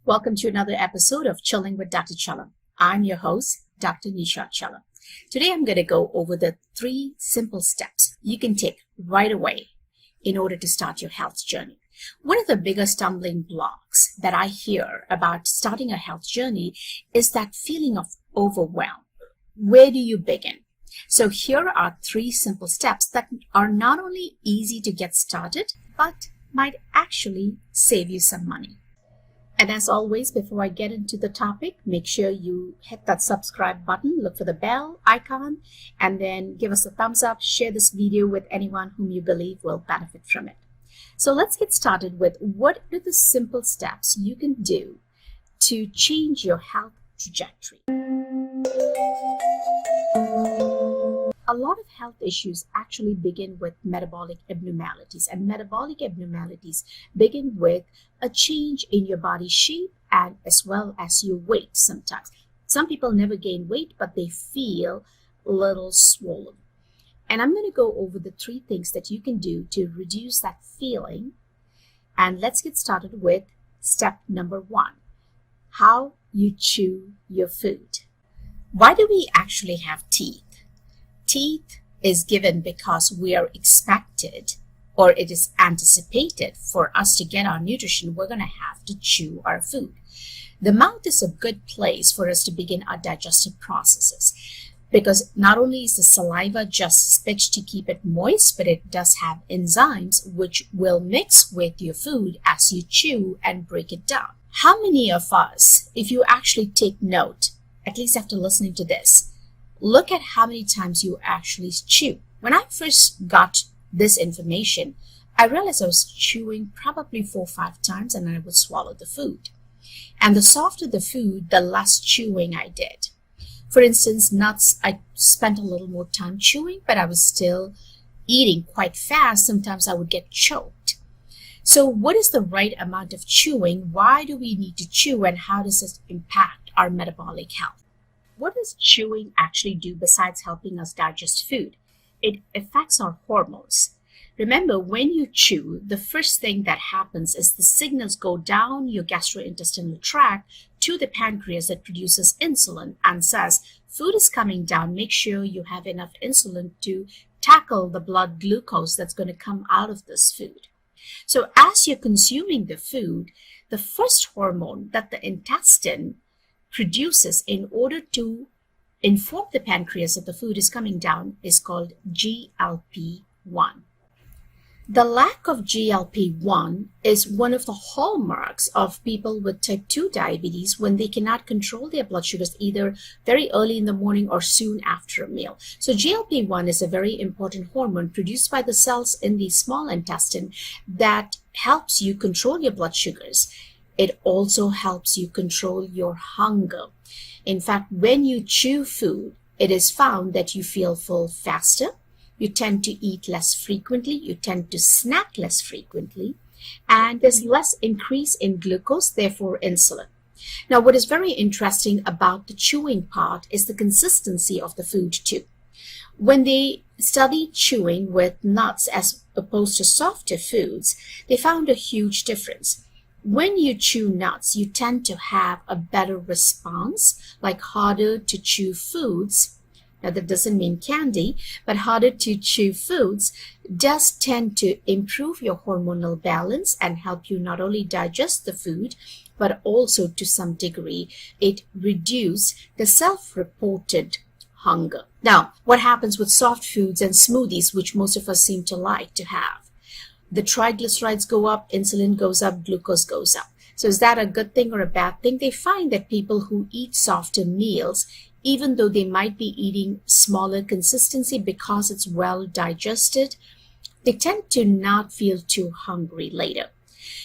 Welcome to another episode of Chilling with Dr. Chellam. I'm your host, Dr. Nisha Chellam. Today I'm going to go over the 3 simple steps you can take right away in order to start your health journey. One of the biggest stumbling blocks that I hear about starting a health journey is that feeling of overwhelm. Where do you begin? So here are 3 simple steps that are not only easy to get started, but might actually save you some money. And as always, before I get into the topic, make sure you hit that subscribe button, look for the bell icon, and then give us a thumbs up, share this video with anyone whom you believe will benefit from it. So let's get started with what are the simple steps you can do to change your health trajectory. A lot of health issues actually begin with metabolic abnormalities, and metabolic abnormalities begin with a change in your body shape and as well as your weight sometimes. Some people never gain weight, but they feel a little swollen. And I'm going to go over the 3 things that you can do to reduce that feeling. And let's get started with step number 1, how you chew your food. Why do we actually have teeth? Teeth is given because we are expected, or it is anticipated, for us to get our nutrition, we're going to have to chew our food. The mouth is a good place for us to begin our digestive processes because not only is the saliva just spit to keep it moist, but it does have enzymes which will mix with your food as you chew and break it down. How many of us, if you actually take note, at least after listening to this, look at how many times you actually chew. When I first got this information, I realized I was chewing probably 4 or 5 times and I would swallow the food. And the softer the food, the less chewing I did. For instance, nuts, I spent a little more time chewing, but I was still eating quite fast. Sometimes I would get choked. So what is the right amount of chewing? Why do we need to chew, and how does this impact our metabolic health? What does chewing actually do besides helping us digest food? It affects our hormones. Remember, when you chew, the first thing that happens is the signals go down your gastrointestinal tract to the pancreas that produces insulin and says, food is coming down, make sure you have enough insulin to tackle the blood glucose that's going to come out of this food. So as you're consuming the food, the first hormone that the intestine produces in order to inform the pancreas that the food is coming down is called GLP-1. The lack of GLP-1 is one of the hallmarks of people with type 2 diabetes when they cannot control their blood sugars either very early in the morning or soon after a meal. So GLP-1 is a very important hormone produced by the cells in the small intestine that helps you control your blood sugars. It also helps you control your hunger. In fact, when you chew food, it is found that you feel full faster, you tend to eat less frequently, you tend to snack less frequently, and there's less increase in glucose, therefore insulin. Now, what is very interesting about the chewing part is the consistency of the food too. When they studied chewing with nuts as opposed to softer foods, they found a huge difference. When you chew nuts, you tend to have a better response, like harder to chew foods. Now, that doesn't mean candy, but harder to chew foods does tend to improve your hormonal balance and help you not only digest the food, but also to some degree, it reduces the self-reported hunger. Now, what happens with soft foods and smoothies, which most of us seem to like to have? The triglycerides go up, insulin goes up, glucose goes up. So is that a good thing or a bad thing? They find that people who eat softer meals, even though they might be eating smaller consistency because it's well digested, they tend to not feel too hungry later.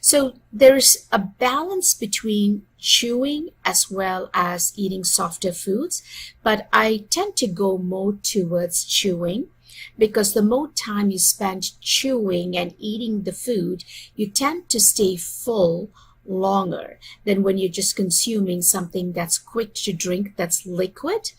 So there's a balance between chewing as well as eating softer foods, but I tend to go more towards chewing because the more time you spend chewing and eating the food, you tend to stay full longer than when you're just consuming something that's quick to drink, that's liquid,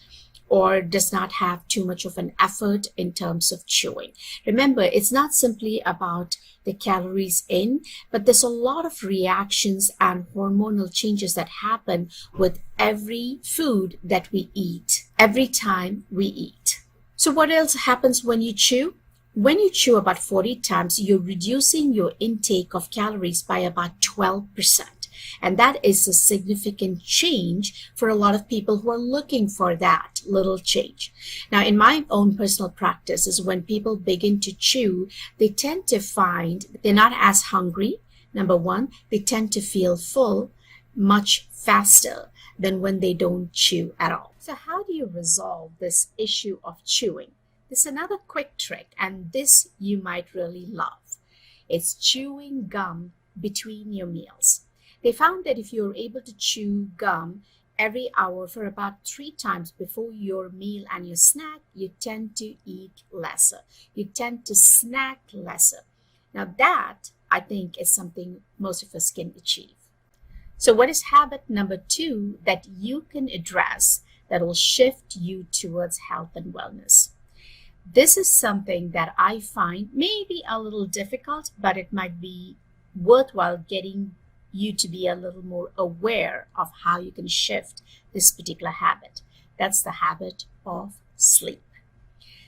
or does not have too much of an effort in terms of chewing. Remember, it's not simply about the calories in, but there's a lot of reactions and hormonal changes that happen with every food that we eat, every time we eat. So what else happens when you chew? When you chew about 40 times, you're reducing your intake of calories by about 12%. And that is a significant change for a lot of people who are looking for that little change. Now, in my own personal practice is when people begin to chew, they tend to find they're not as hungry. Number one, they tend to feel full much faster than when they don't chew at all. So how do you resolve this issue of chewing? There's another quick trick, and this you might really love. It's chewing gum between your meals. They found that if you're able to chew gum every hour for about 3 times before your meal and your snack, you tend to eat lesser. You tend to snack lesser. Now that, I think, is something most of us can achieve. So what is habit number 2 that you can address that will shift you towards health and wellness? This is something that I find may be a little difficult, but it might be worthwhile getting you to be a little more aware of how you can shift this particular habit. That's the habit of sleep.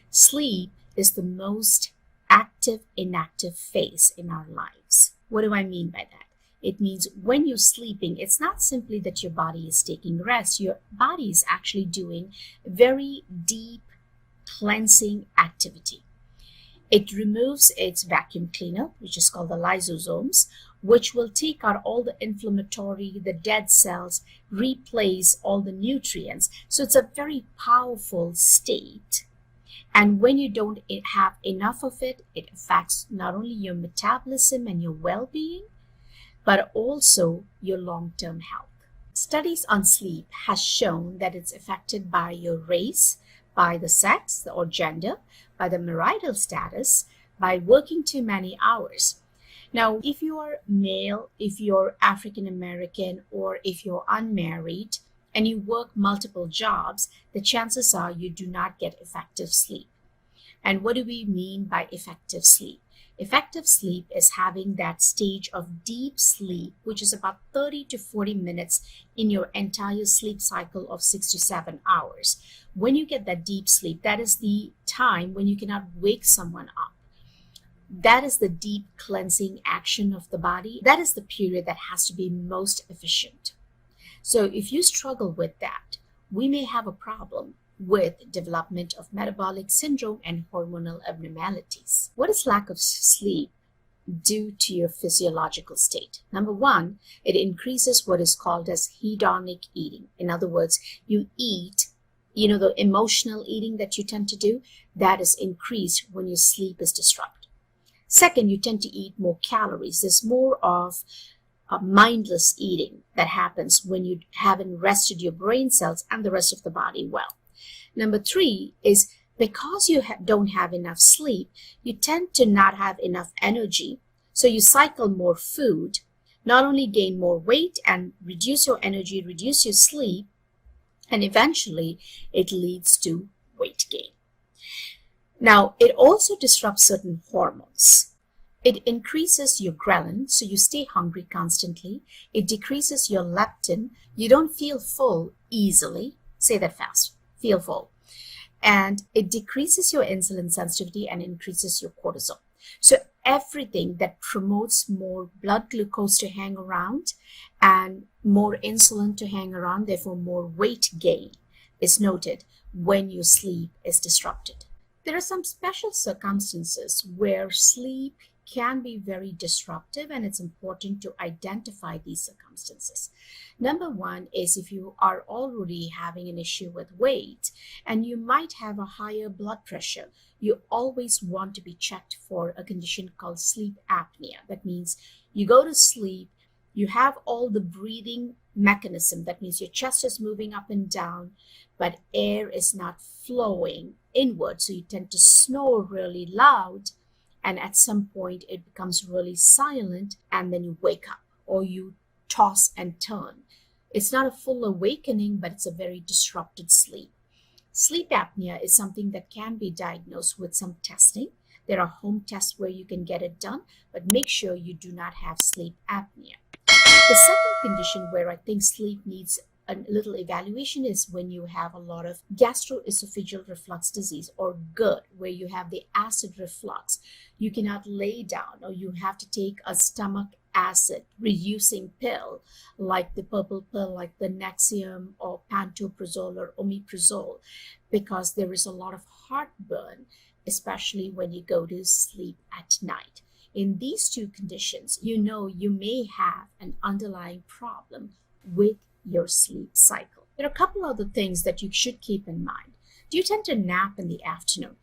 Sleep is the most active, inactive phase in our lives. What do I mean by that? It means when you're sleeping, it's not simply that your body is taking rest. Your body is actually doing very deep cleansing activity. It removes its vacuum cleaner, which is called the lysosomes, which will take out all the inflammatory, the dead cells, replace all the nutrients. So it's a very powerful state. And when you don't have enough of it, it affects not only your metabolism and your well-being, but also your long-term health. Studies on sleep has shown that it's affected by your race, by the sex or gender, by the marital status, by working too many hours. Now, if you are male, if you're African American, or if you're unmarried and you work multiple jobs, the chances are you do not get effective sleep. And what do we mean by effective sleep? Effective sleep is having that stage of deep sleep, which is about 30 to 40 minutes in your entire sleep cycle of 6 to 7 hours. When you get that deep sleep, that is the time when you cannot wake someone up. That is the deep cleansing action of the body. That is the period that has to be most efficient. So if you struggle with that, we may have a problem with development of metabolic syndrome and hormonal abnormalities. What is lack of sleep do to your physiological state? Number one, it increases what is called as hedonic eating. In other words, you eat, the emotional eating that you tend to do, that is increased when your sleep is disrupted. Second, you tend to eat more calories. There's more of mindless eating that happens when you haven't rested your brain cells and the rest of the body well. Number 3 is because you don't have enough sleep, you tend to not have enough energy. So you cycle more food, not only gain more weight and reduce your energy, reduce your sleep, and eventually it leads to weight gain. Now, it also disrupts certain hormones. It increases your ghrelin, so you stay hungry constantly. It decreases your leptin. You don't feel full easily. Say that fast. Feel full. And it decreases your insulin sensitivity and increases your cortisol. So everything that promotes more blood glucose to hang around and more insulin to hang around, therefore more weight gain, is noted when your sleep is disrupted. There are some special circumstances where sleep can be very disruptive, and it's important to identify these circumstances. Number one is if you are already having an issue with weight and you might have a higher blood pressure, you always want to be checked for a condition called sleep apnea. That means you go to sleep, you have all the breathing mechanism. That means your chest is moving up and down, but air is not flowing inward. So you tend to snore really loud, and at some point it becomes really silent, and then you wake up or you toss and turn. It's not a full awakening, but it's a very disrupted sleep. Sleep apnea is something that can be diagnosed with some testing. There are home tests where you can get it done, but make sure you do not have sleep apnea. The second condition where I think sleep needs a little evaluation is when you have a lot of gastroesophageal reflux disease, or GERD, where you have the acid reflux. You cannot lay down, or you have to take a stomach acid reducing pill like the purple pill, like the Nexium or pantoprazole or omeprazole, because there is a lot of heartburn, especially when you go to sleep at night. In these two conditions, you know you may have an underlying problem with your sleep cycle. There are a couple other things that you should keep in mind. Do you tend to nap in the afternoon?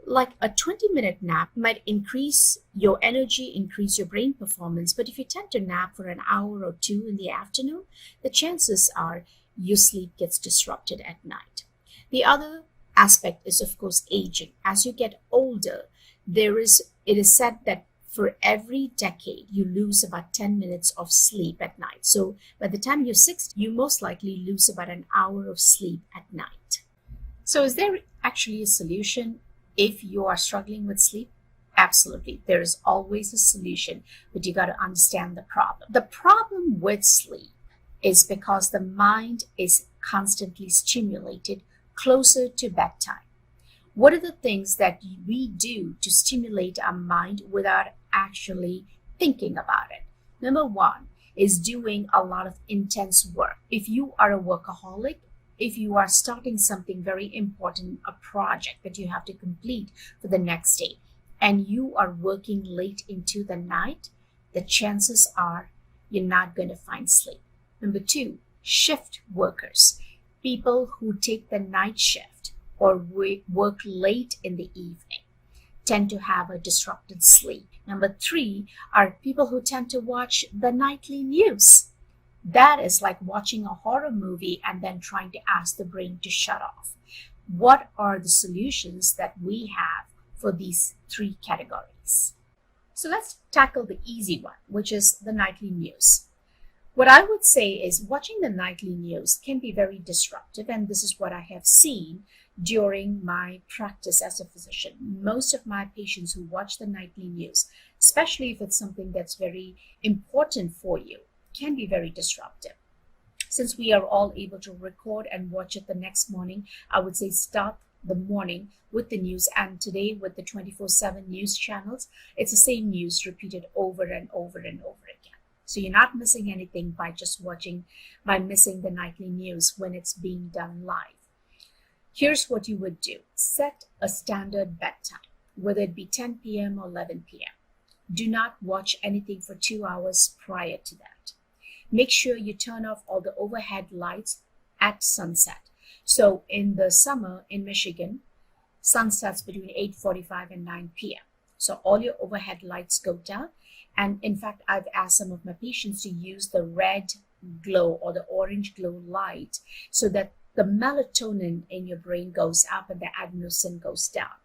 Like a 20-minute nap might increase your energy, increase your brain performance, but if you tend to nap for an hour or two in the afternoon, the chances are your sleep gets disrupted at night. The other aspect is, of course, aging. As you get older, it is said that for every decade, you lose about 10 minutes of sleep at night. So by the time you're 60, you most likely lose about an hour of sleep at night. So is there actually a solution if you are struggling with sleep? Absolutely. There is always a solution, but you got to understand the problem. The problem with sleep is because the mind is constantly stimulated closer to bedtime. What are the things that we do to stimulate our mind without actually thinking about it? Number one is doing a lot of intense work. If you are a workaholic, if you are starting something very important, a project that you have to complete for the next day, and you are working late into the night, the chances are you're not going to find sleep. Number two, shift workers, people who take the night shift or work late in the evening, tend to have a disrupted sleep. Number three are people who tend to watch the nightly news. That is like watching a horror movie and then trying to ask the brain to shut off. What are the solutions that we have for these three categories? So let's tackle the easy one, which is the nightly news. What I would say is watching the nightly news can be very disruptive, and this is what I have seen during my practice as a physician. Most of my patients who watch the nightly news, especially if it's something that's very important for you, can be very disruptive. Since we are all able to record and watch it the next morning, I would say start the morning with the news. And today with the 24/7 news channels, it's the same news repeated over and over and over again. So you're not missing anything by missing the nightly news when it's being done live. Here's what you would do. Set a standard bedtime, whether it be 10 p.m. or 11 p.m. Do not watch anything for 2 hours prior to that. Make sure you turn off all the overhead lights at sunset. So in the summer in Michigan, sun sets between 8:45 and 9 p.m. So all your overhead lights go down. And in fact, I've asked some of my patients to use the red glow or the orange glow light so that the melatonin in your brain goes up and the adenosine goes down.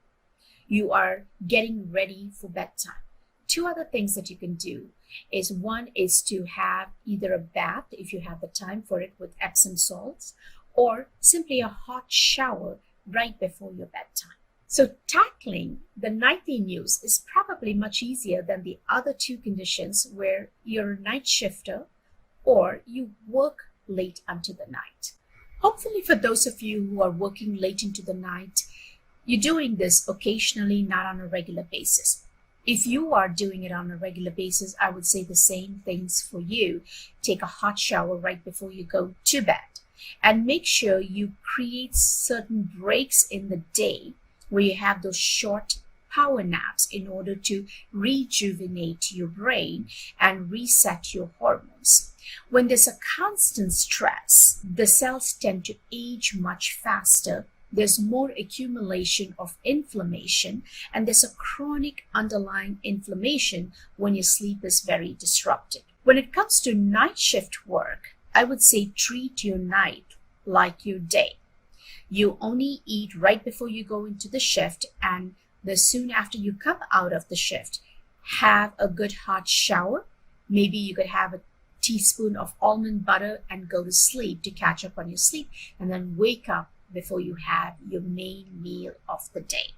You are getting ready for bedtime. Two other things that you can do is, one is to have either a bath, if you have the time for it, with Epsom salts, or simply a hot shower right before your bedtime. So tackling the nightly news is probably much easier than the other two conditions where you're a night shifter or you work late into the night. Hopefully for those of you who are working late into the night, you're doing this occasionally, not on a regular basis. If you are doing it on a regular basis, I would say the same things for you. Take a hot shower right before you go to bed, and make sure you create certain breaks in the day where you have those short power naps in order to rejuvenate your brain and reset your hormones. When there's a constant stress, the cells tend to age much faster. There's more accumulation of inflammation, and there's a chronic underlying inflammation when your sleep is very disrupted. When it comes to night shift work, I would say treat your night like your day. You only eat right before you go into the shift, and soon after you come out of the shift, have a good hot shower. Maybe you could have a teaspoon of almond butter and go to sleep to catch up on your sleep, and then wake up before you have your main meal of the day.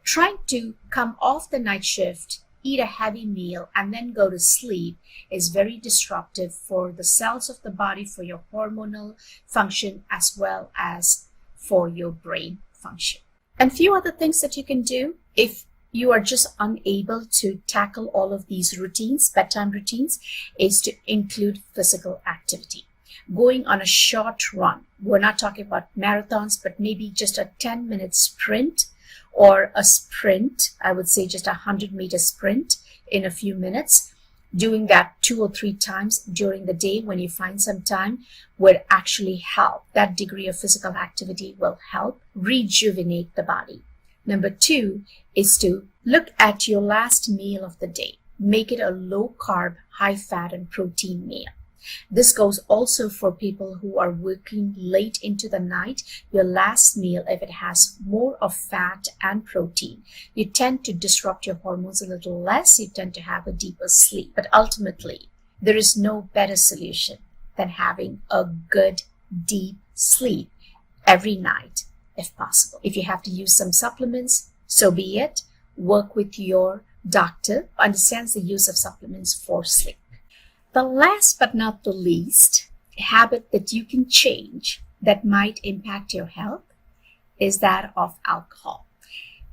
Trying to come off the night shift, eat a heavy meal, and then go to sleep is very disruptive for the cells of the body, for your hormonal function, as well as for your brain function. And few other things that you can do if you are just unable to tackle all of these routines, bedtime routines, is to include physical activity. Going on a short run. We're not talking about marathons, but maybe just a 10-minute sprint or a sprint. I would say just a 100-meter sprint in a few minutes. Doing that 2 or 3 times during the day when you find some time would actually help. That degree of physical activity will help rejuvenate the body. Number 2 is to look at your last meal of the day. Make it a low carb, high fat and protein meal. This goes also for people who are working late into the night. Your last meal, if it has more of fat and protein, you tend to disrupt your hormones a little less. You tend to have a deeper sleep. But ultimately, there is no better solution than having a good, deep sleep every night, if possible. If you have to use some supplements, so be it. Work with your doctor who understands the use of supplements for sleep. The last but not the least habit that you can change that might impact your health is that of alcohol.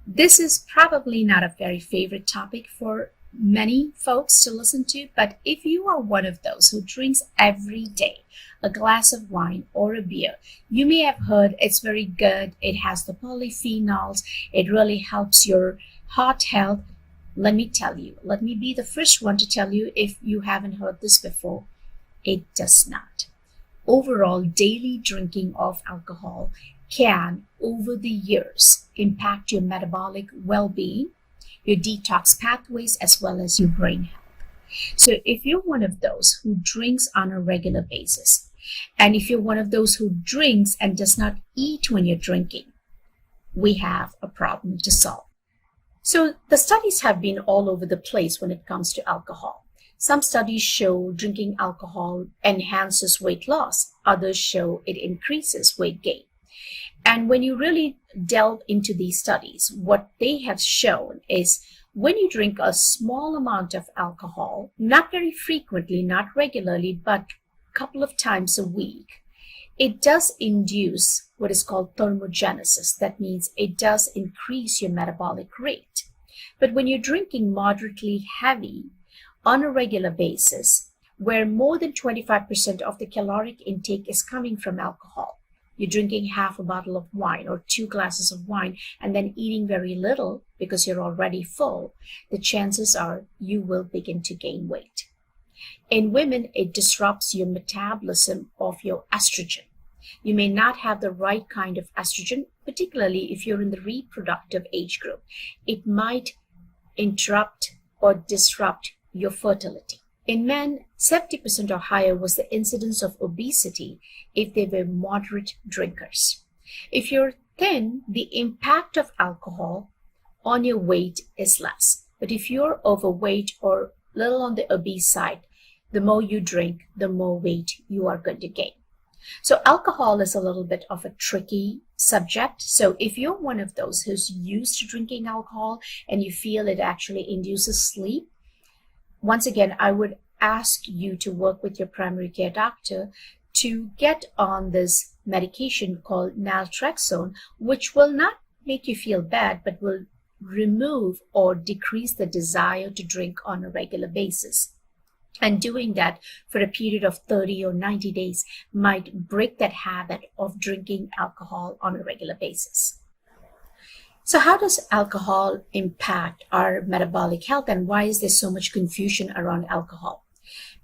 This is probably not a very favorite topic for many folks to listen to, but if you are one of those who drinks every day a glass of wine or a beer, you may have heard it's very good, it has the polyphenols, it really helps your heart health. Let me tell you, let me be the first one to tell you, if you haven't heard this before, it does not. Overall, daily drinking of alcohol can, over the years, impact your metabolic well-being, your detox pathways, as well as your brain health. So if you're one of those who drinks on a regular basis, and if you're one of those who drinks and does not eat when you're drinking, we have a problem to solve. So the studies have been all over the place when it comes to alcohol. Some studies show drinking alcohol enhances weight loss. Others show it increases weight gain. And when you really delve into these studies, what they have shown is when you drink a small amount of alcohol, not very frequently, not regularly, but a couple of times a week, it does induce what is called thermogenesis. That means it does increase your metabolic rate. But when you're drinking moderately heavy on a regular basis, where more than 25% of the caloric intake is coming from alcohol, you're drinking half a bottle of wine or 2 glasses of wine and then eating very little because you're already full, the chances are you will begin to gain weight. In women, it disrupts your metabolism of your estrogen. You may not have the right kind of estrogen, particularly if you're in the reproductive age group. It might interrupt or disrupt your fertility. In men, 70% or higher was the incidence of obesity if they were moderate drinkers. If you're thin, the impact of alcohol on your weight is less. But if you're overweight or little on the obese side, the more you drink, the more weight you are going to gain. So alcohol is a little bit of a tricky subject. So if you're one of those who's used to drinking alcohol and you feel it actually induces sleep, once again, I would ask you to work with your primary care doctor to get on this medication called naltrexone, which will not make you feel bad, but will remove or decrease the desire to drink on a regular basis. And doing that for a period of 30 or 90 days might break that habit of drinking alcohol on a regular basis. So how does alcohol impact our metabolic health, and why is there so much confusion around alcohol?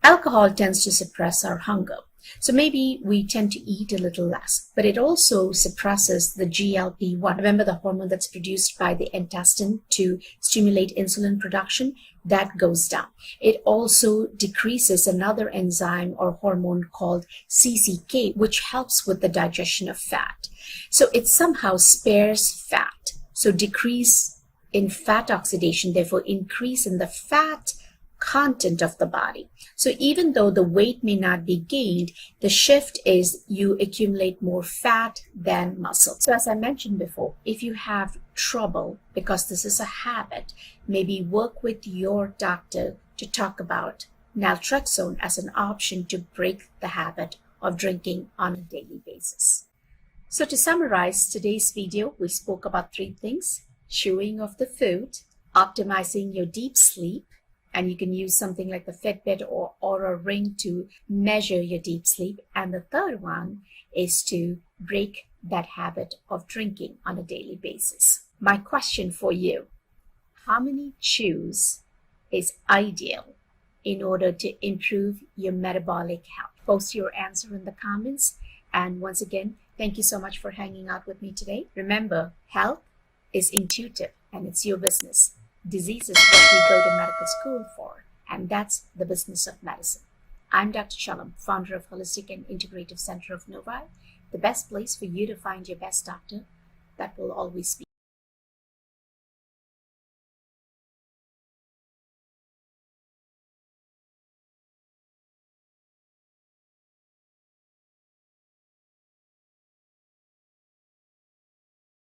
Alcohol tends to suppress our hunger. So maybe we tend to eat a little less, but it also suppresses the GLP-1. Remember the hormone that's produced by the intestine to stimulate insulin production? That goes down. It also decreases another enzyme or hormone called CCK, which helps with the digestion of fat. So it somehow spares fat. So decrease in fat oxidation, therefore increase in the fat content of the body. So even though the weight may not be gained, the shift is you accumulate more fat than muscle. So as I mentioned before, if you have trouble because this is a habit, maybe work with your doctor to talk about naltrexone as an option to break the habit of drinking on a daily basis. So to summarize today's video, we spoke about 3 things: chewing of the food, optimizing your deep sleep, and you can use something like the Fitbit or Oura Ring to measure your deep sleep. And the third one is to break that habit of drinking on a daily basis. My question for you: how many chews is ideal in order to improve your metabolic health? Post your answer in the comments. And once again, thank you so much for hanging out with me today. Remember, health is intuitive and it's your business. Disease is what we go to medical school for, and that's the business of medicine. I'm Dr. Chellam, founder of Holistic and Integrative Center of Novi, the best place for you to find your best doctor that will always be